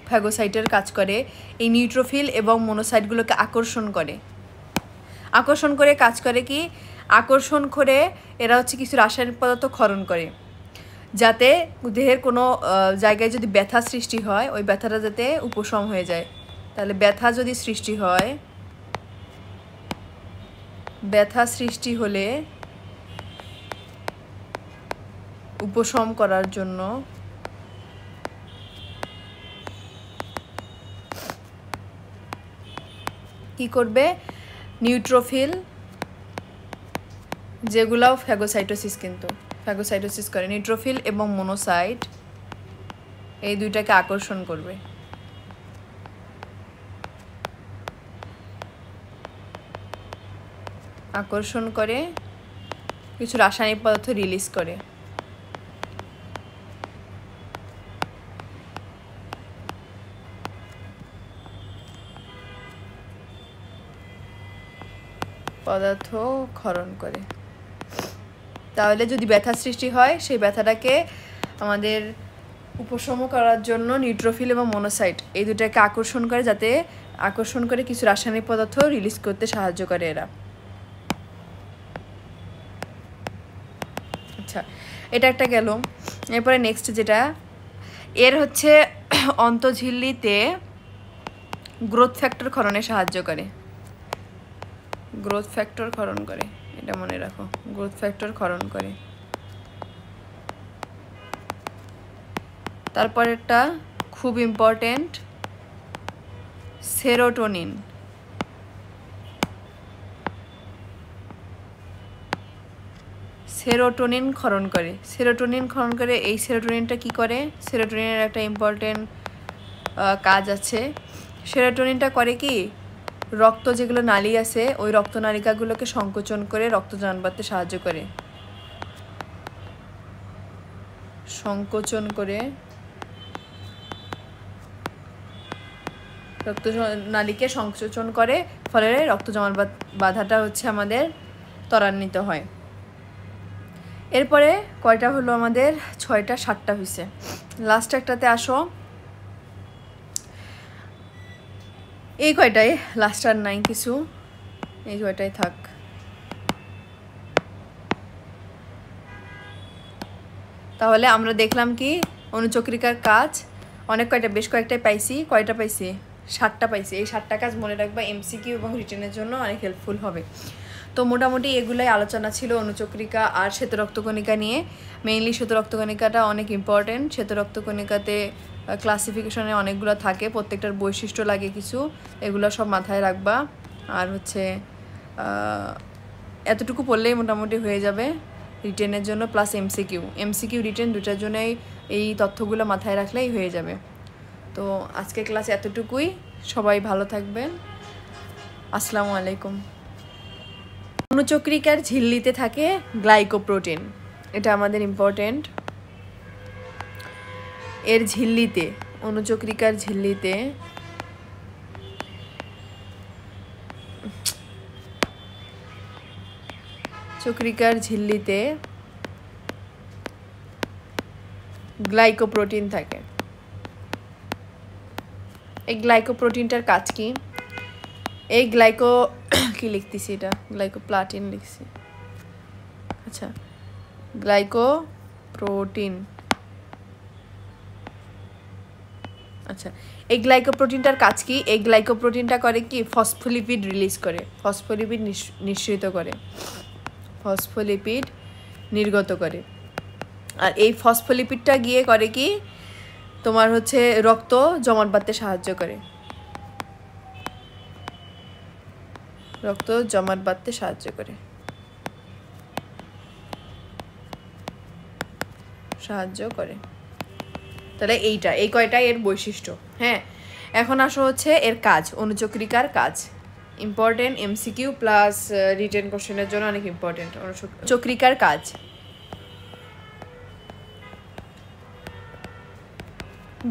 ফ্যাগোসাইটের কাজ করে, এই নিউট্রোফিল এবং মনোসাইটগুলোকে আকর্ষণ করে কাজ করে কি, আকর্ষণ করে এরা হচ্ছে কিছু রাসায়নিক পদার্থ ক্ষরণ করে, যাতে দেহের কোনো জায়গায় যদি ব্যথা সৃষ্টি হয় ওই ব্যথাটা যাতে উপশম হয়ে যায়। তাহলে ব্যথা যদি সৃষ্টি হয়, ব্যথা সৃষ্টি হলে উপশম করার জন্য কি করবে, নিউট্রোফিল যেগুলাও ফ্যাগোসাইটোসিস, কিন্তু ফ্যাগোসাইটোসিস করে, নিউট্রোফিল এবং মনোসাইট এই দুইটাকে আকর্ষণ করবে। আকর্ষণ করে কিছু রাসায়নিক পদার্থ রিলিজ করে। পদার্থ ক্ষরণ করে। তাহলে যদি ব্যথা সৃষ্টি হয় সেই ব্যথাটাকে আমাদের উপশম করার জন্য নিউট্রোফিল এবং মনোসাইট এই দুটাকে আকর্ষণ করে, যাতে আকর্ষণ করে কিছু রাসায়নিক পদার্থ রিলিজ করতে সাহায্য করে এরা। আচ্ছা, এটা একটা গেল। এরপরে নেক্সট যেটা, এর হচ্ছে অন্তঃঝিল্লিতে গ্রোথ ফ্যাক্টর ক্ষরণে সাহায্য করে। গ্রোথ ফ্যাক্টর ক্ষরণ করে, এটা মনে রাখো, গ্রোথ ফ্যাক্টর ক্ষরণ করে। তারপরেরটা খুব ইম্পর্টেন্ট, সেরোটোনিন। সেরোটোনিন ক্ষরণ করে। সেরোটোনিন ক্ষরণ করে, এই সেরোটোনিনটা কি করে, সেরোটোনিনের একটা ইম্পর্টেন্ট কাজ আছে। সেরোটোনিনটা করে কি, রক্ত যেগুলো নালী আছে ওই রক্তনালিকাগুলোকে সংকোচন করে রক্ত যান বাড়তে সাহায্য করে। সংকোচন করে রক্ত নালীকে সংকোচন করে, ফলে রক্ত জমাট বাঁধাটা হচ্ছে আমাদের ত্বরান্বিত হয়। এরপরে কয়টা হলো আমাদের, 6টা 7টা হয়েছে। লাস্ট একটাতে আসো, এই কয়টাই লাস্ট, আর নাই কিছু, এই কয়টাই থাক। তাহলে আমরা দেখলাম কি অনুচক্রিকার কাজ অনেক কয়টা, বেশ কয়েকটাই পাইছি। কয়টা পাইছি, 7টা পাইছি। এই 7টা কাজ মনে রাখবা, এমসিকিউ এবং রিটেনের জন্য অনেক হেল্পফুল হবে। তো মোটামুটি এগুলাই আলোচনা ছিল অনুচক্রিকা আর শ্বেত রক্তকণিকা নিয়ে। মেইনলি শ্বেত রক্তকণিকাটা অনেক ইম্পর্টেন্ট। শ্বেত রক্তকণিকাতে ক্লাসিফিকেশনে অনেকগুলো থাকে, প্রত্যেকটার বৈশিষ্ট্য লাগে কিছু, এগুলো সব মাথায় রাখবা। আর হচ্ছে এতটুকু পড়লেই মোটামুটি হয়ে যাবে রিটেনের জন্য, প্লাস এমসিকিউ রিটেন দুটার জন্যই এই তথ্যগুলো মাথায় রাখলেই হয়ে যাবে। তো আজকে ক্লাস এতটুকুই, সবাই ভালো থাকবেন, আসসালামু আলাইকুম। অনুচক্রিকার ঝিল্লিতে থাকে গ্লাইকোপ্রোটিন, এটা আমাদের ইম্পর্টেন্ট। এর ঝিল্লিতে, অনুচক্রিকার ঝিল্লিতে চক্রিকার ঝিল্লিতে গ্লাইকোপ্রোটিন থাকে। এই গ্লাইকোপ্রোটিনটার কাজ কি, এই কি লিখতেছি, এটা গ্লাইকোপ্লাটিন লিখছি। আচ্ছা, গ্লাইকোপ্রোটিন, আচ্ছা এই গ্লাইকোপ্রোটিনটার কাজ কি, এই গ্লাইকোপ্রোটিনটা করে কি, ফসফোলিপিড রিলিজ করে, ফসফোলিপিড নিঃসৃত করে, ফসফোলিপিড নির্গত করে। আর এই ফসফোলিপিডটা গিয়ে করে কি, তোমার হচ্ছে রক্ত জমাট বাঁধতে সাহায্য করে, রক্ত জমাট বাঁধতে সাহায্য করে, তাহলে এইটা, এই কয়টাই এর বৈশিষ্ট্য। হ্যাঁ, এখন আসো হচ্ছে এর কাজ, অনুচক্রিকার কাজ ইম্পর্টেন্ট, এমসিকিউ প্লাস রিটেন কোশ্চেনের জন্য অনেক ইম্পর্টেন্ট। চক্রিকার কাজ,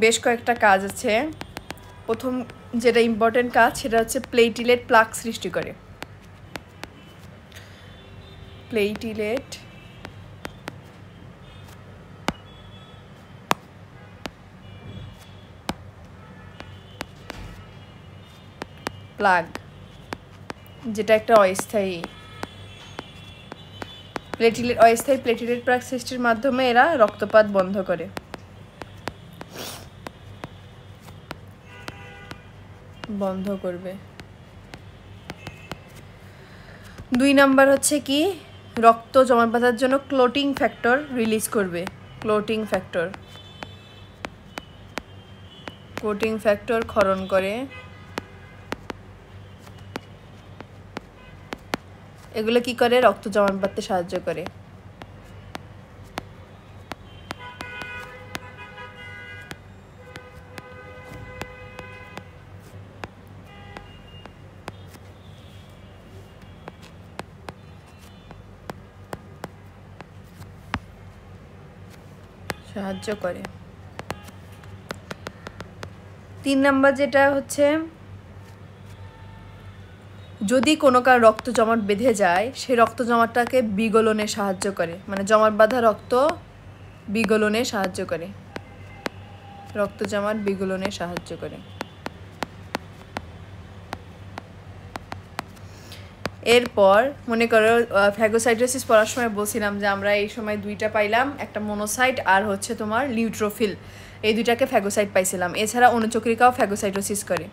বেশ কয়েকটা কাজ আছে। প্রথম যেটা ইম্পর্টেন্ট কাজ সেটা হচ্ছে প্লেটিলেট প্লাক সৃষ্টি করে। প্লেটিলেট প্লাগ, যেটা একটা অস্থায়ী অস্থায়ী প্লেটিলেট প্লাগ সৃষ্টির মাধ্যমে এরা রক্তপাত বন্ধ করে। করবে। 2 নাম্বার হচ্ছে কি, রক্ত জমাট বাঁধার জন্য ক্লটিং ফ্যাক্টর রিলিজ করবে। ক্লটিং ফ্যাক্টর ক্ষরণ করে। এগুলো কি করে? রক্ত জমাট বাঁধতে সাহায্য করে। সাহায্য করে। 3 নাম্বার যেটা হচ্ছে, যদি কোনো কার রক্ত জমাট বেঁধে যায়, সেই রক্ত জমাটটাকে বিগলনে সাহায্য করে, মানে জমাট বাঁধা রক্ত বিগলনে সাহায্য করে। রক্ত জমাট বিগলনে সাহায্য করে। এরপর মনে করো ফ্যাগোসাইটোসিস পড়ার সময় বলছিলাম যে আমরা এই সময় 2টা পাইলাম, একটা মনোসাইট আর হচ্ছে তোমার নিউট্রোফিল, এই 2টাকে ফ্যাগোসাইট পাইছিলাম। এছাড়া অনুচক্রিকাও ফ্যাগোসাইটোসিস করে।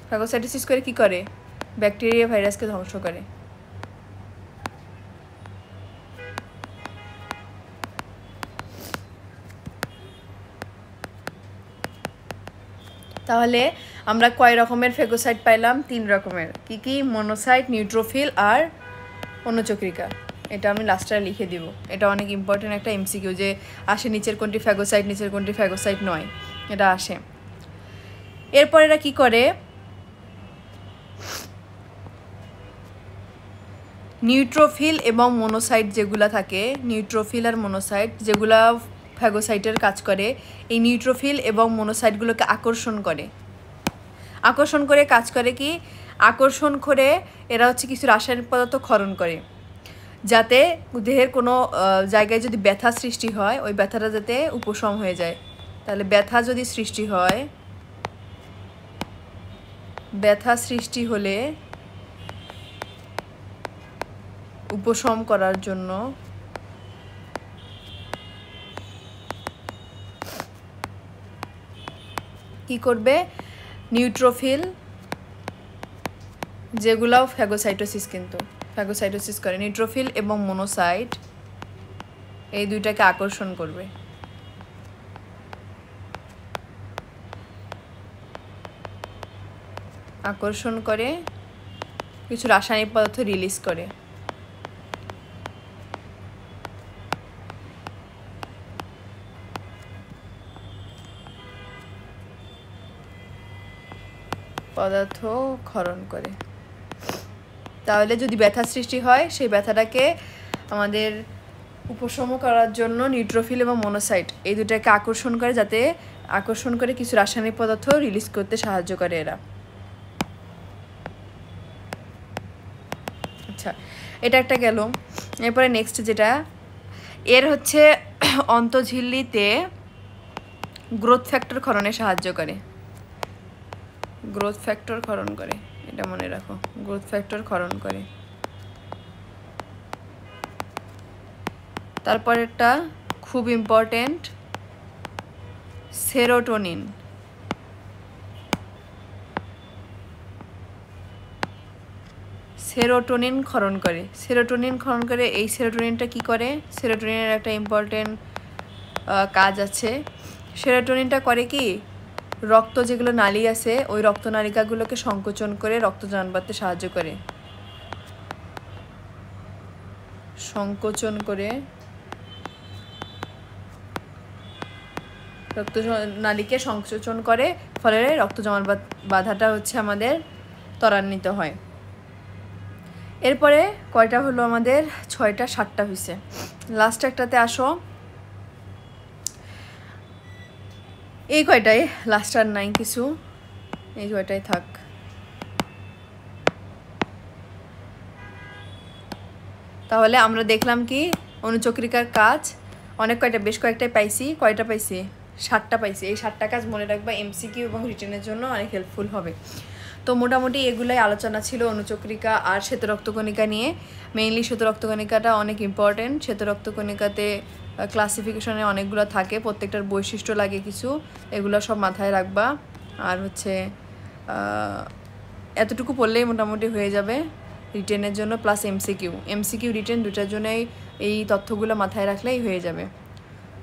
ফ্যাগোসাইটোসিস করে কি করে? ব্যাকটেরিয়া ভাইরাসকে ধ্বংস করে। তাহলে আমরা কয় রকমের ফ্যাগোসাইট পাইলাম? 3 রকমের। কি কি? মনোসাইট, নিউট্রোফিল আর অনুচক্রিকা। এটা আমি লাস্টে লিখে দিব। এটা অনেক ইম্পর্টেন্ট একটা এমসিকিউ, যে আসে নিচের কোনটি ফ্যাগোসাইট, নিচের কোনটি ফ্যাগোসাইট নয়, এটা আসে। এরপর এরা কি করে? নিউট্রোফিল এবং মনোসাইট যেগুলা থাকে, নিউট্রোফিল আর মনোসাইট যেগুলা ফ্যাগোসাইটের কাজ করে, এই নিউট্রোফিল এবং মনোসাইটগুলোকে আকর্ষণ করে কাজ করে কি? আকর্ষণ করে এরা হচ্ছে কিছু রাসায়নিক পদার্থ ক্ষরণ করে, যাতে দেহের কোনো জায়গায় যদি ব্যথা সৃষ্টি হয়, ওই ব্যথাটা যাতে উপশম হয়ে যায়। তাহলে ব্যথা যদি সৃষ্টি হয়, ব্যথা সৃষ্টি হলে উপশম করার জন্য কি করবে? নিউট্রোফিল যেগুলাও ফ্যাগোসাইটোসিস, কিন্তু ফ্যাগোসাইটোসিস করে, নিউট্রোফিল এবং মনোসাইট এই 2টাকে আকর্ষণ করবে। আকর্ষণ করে কিছু রাসায়নিক পদার্থ রিলিজ করে। পদার্থ ক্ষরণ করে। তাহলে যদি ব্যথা সৃষ্টি হয়, সেই ব্যথাটাকে আমাদের উপশম করার জন্য নিউট্রোফিল এবং মনোসাইট এই 2টাকে আকর্ষণ করে, যাতে আকর্ষণ করে কিছু রাসায়নিক পদার্থ রিলিজ করতে সাহায্য করে এরা। আচ্ছা, এটা একটা গেল। এরপরে নেক্সট যেটা, এর হচ্ছে অন্তঃঝিল্লিতে গ্রোথ ফ্যাক্টর ক্ষরণে সাহায্য করে। গ্রোথ ফ্যাক্টর ক্ষরণ করে, এটা মনে রাখো, গ্রোথ ফ্যাক্টর ক্ষরণ করে। তারপর একটা খুব ইম্পর্টেন্ট, সেরোটোনিন। সেরোটোনিন ক্ষরণ করে। এই সেরোটোনিনটা কি করে? সেরোটোনিনের একটা ইম্পর্টেন্ট কাজ আছে। সেরোটোনিনটা করে কি? রক্ত যেগুলো নালী আছে, ওই রক্তনালিকাগুলোকে সংকোচন করে রক্ত জমাট বাঁধতে সাহায্য করে। সংকোচন করে রক্তনালীকে সংকোচন করে, ফলে রক্ত জমাট বাঁধাটা হচ্ছে আমাদের ত্বরান্বিত হয়। এরপরে কয়টা হলো আমাদের 6টা 7টা হয়েছে লাস্ট একটাতে আসো এই কয়টাই লাস্ট আর নাই কিছু এই কয়টাই থাক তাহলে আমরা দেখলাম কি অনুচক্রিকার কাজ অনেক কয়টা বেশ কয়েকটাই পাইছি কয়টা পাইছি 7টা পাইছি এই 7টা কাজ মনে রাখবা এমসিকিউ এবং রিটেনের জন্য অনেক হেল্পফুল হবে তো মোটামুটি এগুলাই আলোচনা ছিল অনুচক্রিকা আর শ্বেত রক্তকণিকা নিয়ে মেইনলি শ্বেত রক্তকণিকাটা অনেক ইম্পর্টেন্ট শ্বেত রক্তকণিকাতে ক্লাসিফিকেশনে অনেকগুলো থাকে প্রত্যেকটার বৈশিষ্ট্য লাগে কিছু এগুলো সব মাথায় রাখবা আর হচ্ছে এতটুকু পড়লেই মোটামুটি হয়ে যাবে রিটেনের জন্য প্লাস এমসিকিউ রিটেন দুটার জন্যই এই তথ্যগুলো মাথায় রাখলেই হয়ে যাবে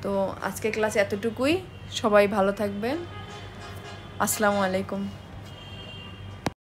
তো আজকে ক্লাস এতটুকুই সবাই ভালো থাকবেন আসসালামু আলাইকুম